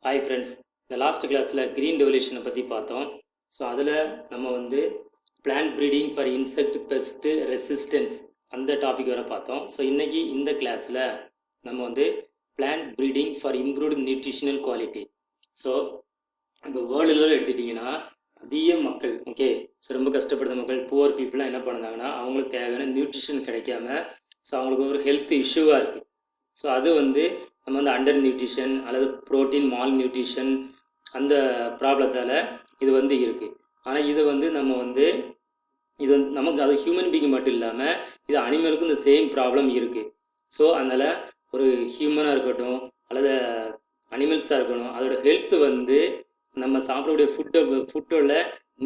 Hi friends, இந்த last கிளாஸில் green ரெவல்யூஷனை பற்றி பார்த்தோம். ஸோ அதில் நம்ம வந்து plant breeding for insect best resistance அந்த டாபிக் வரை பார்த்தோம். ஸோ இன்றைக்கி இந்த கிளாஸில் நம்ம வந்து plant breeding for improved nutritional quality. So இப்போ வேர்ல்டில் எடுத்துட்டிங்கன்னா அதிக மக்கள் ஸோ ரொம்ப கஷ்டப்படுற மக்கள் புவர் பீப்புளாக என்ன பண்ணுறாங்கன்னா அவங்களுக்கு தேவையான நியூட்ரிஷன் கிடைக்காம ஸோ அவங்களுக்கு ஒரு ஹெல்த் இஷ்யூவாக இருக்குது. ஸோ அது வந்து நம்ம வந்து அண்டர் நியூட்ரிஷன் அல்லது ப்ரோட்டீன் மால் நியூட்ரிஷன் அந்த ப்ராப்ளத்தால் இது வந்து இருக்குது. ஆனால் இது வந்து நம்ம வந்து இது வந்து நமக்கு அது ஹியூமன் பீயிங் மட்டும் இல்லாமல் இது அனிமலுக்கும் இந்த சேம் ப்ராப்ளம் இருக்குது. ஸோ அதனால் ஒரு ஹியூமனாக இருக்கட்டும் அல்லது அனிமல்ஸாக இருக்கணும், அதோட ஹெல்த்து வந்து நம்ம சாப்பிடக்கூடிய ஃபுட்டோட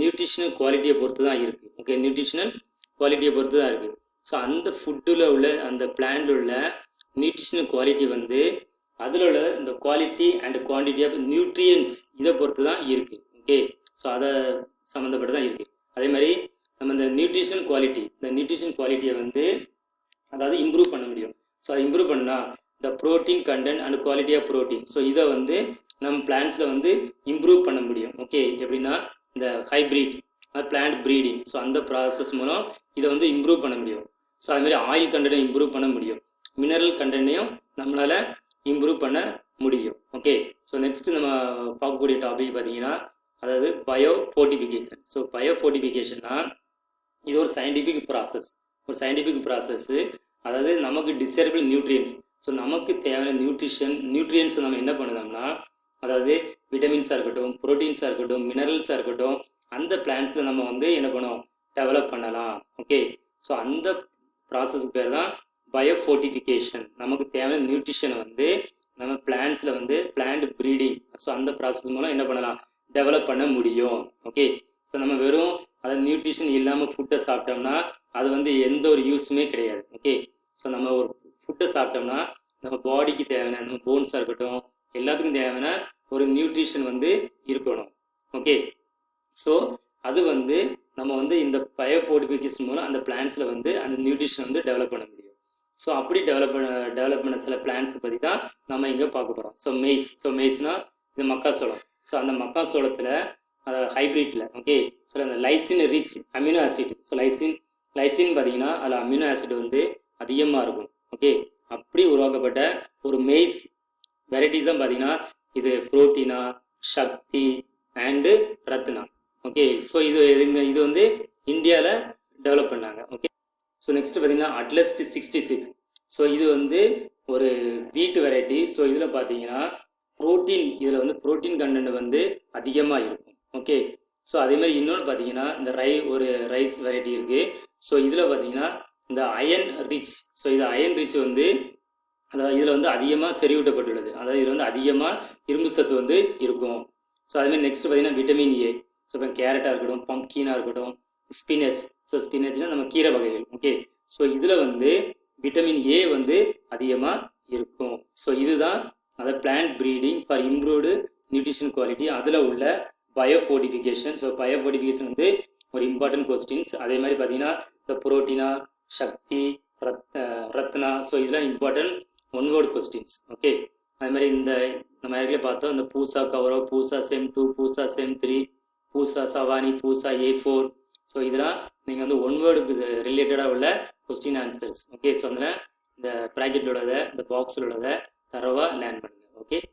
நியூட்ரிஷனல் குவாலிட்டியை பொறுத்து தான் இருக்குது. நியூட்ரிஷனல் குவாலிட்டியை பொறுத்து தான் இருக்குது. ஸோ அந்த ஃபுட்டில் உள்ள அந்த பிளான்ட்டில் உள்ள நியூட்ரிஷனல் குவாலிட்டி வந்து அதில் உள்ள இந்த quality and quantity of nutrients இதை பொறுத்து தான் இருக்குது. ஸோ அதை சம்மந்தப்பட்டு தான் இருக்குது. அதே மாதிரி நம்ம இந்த நியூட்ரிஷன் குவாலிட்டியை வந்து அதாவது இம்ப்ரூவ் பண்ண முடியும். ஸோ அதை இம்ப்ரூவ் பண்ணால் இந்த protein content and quality of protein, so இதை வந்து நம்ம பிளான்ட்ஸில் வந்து இம்ப்ரூவ் பண்ண முடியும். எப்படின்னா இந்த ஹைப்ரிட் பிளான்ட் ப்ரீடிங், ஸோ அந்த ப்ராசஸ் மூலம் இதை வந்து இம்ப்ரூவ் பண்ண முடியும். ஸோ அதுமாதிரி ஆயில் கண்டென்ட்டை இம்ப்ரூவ் பண்ண முடியும், மினரல் கண்டென்ட்டையும் நம்மளால் இம்ப்ரூவ் பண்ண முடியும். ஸோ நெக்ஸ்ட்டு நம்ம பார்க்கக்கூடிய டாபிக் பார்த்தீங்கன்னா அதாவது பயோ போர்ட்டிஃபிகேஷன். ஸோ பயோ போர்ட்டிஃபிகேஷன்னா இது ஒரு சயின்டிஃபிக் ப்ராசஸ்ஸு. அதாவது நமக்கு டிசைரபிள் நியூட்ரியன்ஸ், ஸோ நமக்கு தேவையான நியூட்ரியன்ஸை நம்ம என்ன பண்ணுதோம்னா அதாவது விட்டமின்ஸாக இருக்கட்டும், ப்ரோட்டீன்ஸாக இருக்கட்டும், மினரல்ஸாக இருக்கட்டும், அந்த பிளான்ட்ஸில் நம்ம வந்து என்ன பண்ணுவோம், டெவலப் பண்ணலாம். ஸோ அந்த ப்ராசஸ்க்கு பேர் தான் பயோஃபோர்ட்டிஃபிகேஷன். நமக்கு தேவையான நியூட்ரிஷனை வந்து நம்ம பிளான்ட்ஸில் வந்து பிளான்ட் ப்ரீடிங், ஸோ அந்த ப்ராசஸ் மூலம் என்ன பண்ணலாம், டெவலப் பண்ண முடியும். ஸோ நம்ம வெறும் அதை நியூட்ரிஷன் இல்லாமல் ஃபுட்டை சாப்பிட்டோம்னா அது வந்து எந்த ஒரு யூஸுமே கிடையாது. ஸோ நம்ம ஒரு ஃபுட்டை சாப்பிட்டோம்னா நம்ம பாடிக்கு தேவையான நம்ம போன்ஸாக இருக்கட்டும் எல்லாத்துக்கும் தேவையான ஒரு நியூட்ரிஷன் வந்து இருக்கணும். ஸோ அது வந்து நம்ம வந்து இந்த பயோஃபோர்ட்டிஃபிகேஷன் மூலம் அந்த பிளான்ட்ஸில் வந்து அந்த நியூட்ரிஷன் வந்து டெவலப் பண்ண முடியும். ஸோ அப்படி டெவலப் பண்ண சில பிளான்ட்ஸை பற்றி தான் நம்ம இங்கே பார்க்க போகிறோம். ஸோ மெய்ஸ்னால் இது மக்காசோளம். ஸோ அந்த மக்காசோளத்தில் ஹைப்ரிட்டில் ஸோ அந்த lysine rich amino acid, so lysine பார்த்தீங்கன்னா அதில் அமினோ ஆசிட் வந்து அதிகமாக இருக்கும். அப்படி உருவாக்கப்பட்ட ஒரு மெய்ஸ் வெரைட்டிஸ் தான் பார்த்தீங்கன்னா இது புரோட்டீனா, சக்தி அண்டு ரத்னா. ஸோ இது வந்து இந்தியாவில் டெவலப் பண்ணாங்க. ஸோ நெக்ஸ்ட் பார்த்தீங்கன்னா அட்லஸ்ட் 66. ஸோ இது வந்து ஒரு வீட்டு வெரைட்டி. ஸோ இதில் பார்த்தீங்கன்னா இதில் வந்து ப்ரோட்டீன் கண்டென்ட் வந்து அதிகமாக இருக்கும். ஸோ அதேமாதிரி இன்னொன்று பார்த்தீங்கன்னா இந்த ஒரு ரைஸ் வெரைட்டி இருக்குது. ஸோ இதில் பார்த்தீங்கன்னா இந்த அயன் ரிச், ஸோ இது அயன் ரிச் வந்து அதாவது இதில் வந்து அதிகமாக செறிவூட்டப்பட்டுள்ளது, அதாவது இதில் வந்து அதிகமாக இரும்பு சத்து வந்து இருக்கும். ஸோ அதுமாதிரி நெக்ஸ்ட் பார்த்தீங்கன்னா விட்டமின் ஏ. ஸோ இப்போ கேரட்டாக இருக்கட்டும், பம்ப்கினாக இருக்கட்டும், ஸ்பினச். ஸோ ஸ்பினச்னா நம்ம கீரை வகைகள். ஸோ இதில் வந்து விட்டமின் ஏ வந்து அதிகமாக இருக்கும். ஸோ இதுதான் அதை plant breeding for improved nutrition quality, அதில் உள்ள பயோஃபோர்ட்டிஃபிகேஷன். ஸோ பயோஃபோர்ட்டிஃபிகேஷன் வந்து ஒரு இம்பார்ட்டன்ட் கொஸ்டின்ஸ். அதே மாதிரி பார்த்தீங்கன்னா இந்த புரோட்டீனா, சக்தி, ரத்னா, ஸோ இதெல்லாம் இம்பார்ட்டன்ட் ஒன் வேர்ட் கொஸ்டின்ஸ். அது மாதிரி இந்த நம்ம ஏற்கனவே பார்த்தோம் இந்த பூசா கௌரவ், பூசா செம் 2, பூசா செம் 3, பூசா சவானி, பூசா A4. ஸோ இதெல்லாம் நீங்கள் வந்து ஒன் வேர்டுக்கு ரிலேட்டடாக உள்ள கொஸ்டின் ஆன்சர்ஸ். ஸோ அதில் இந்த ப்ராக்கெட்டில் உள்ளதை, இந்த பாக்ஸில் உள்ளதை தரவாக லேர்ன் பண்ணுங்கள்.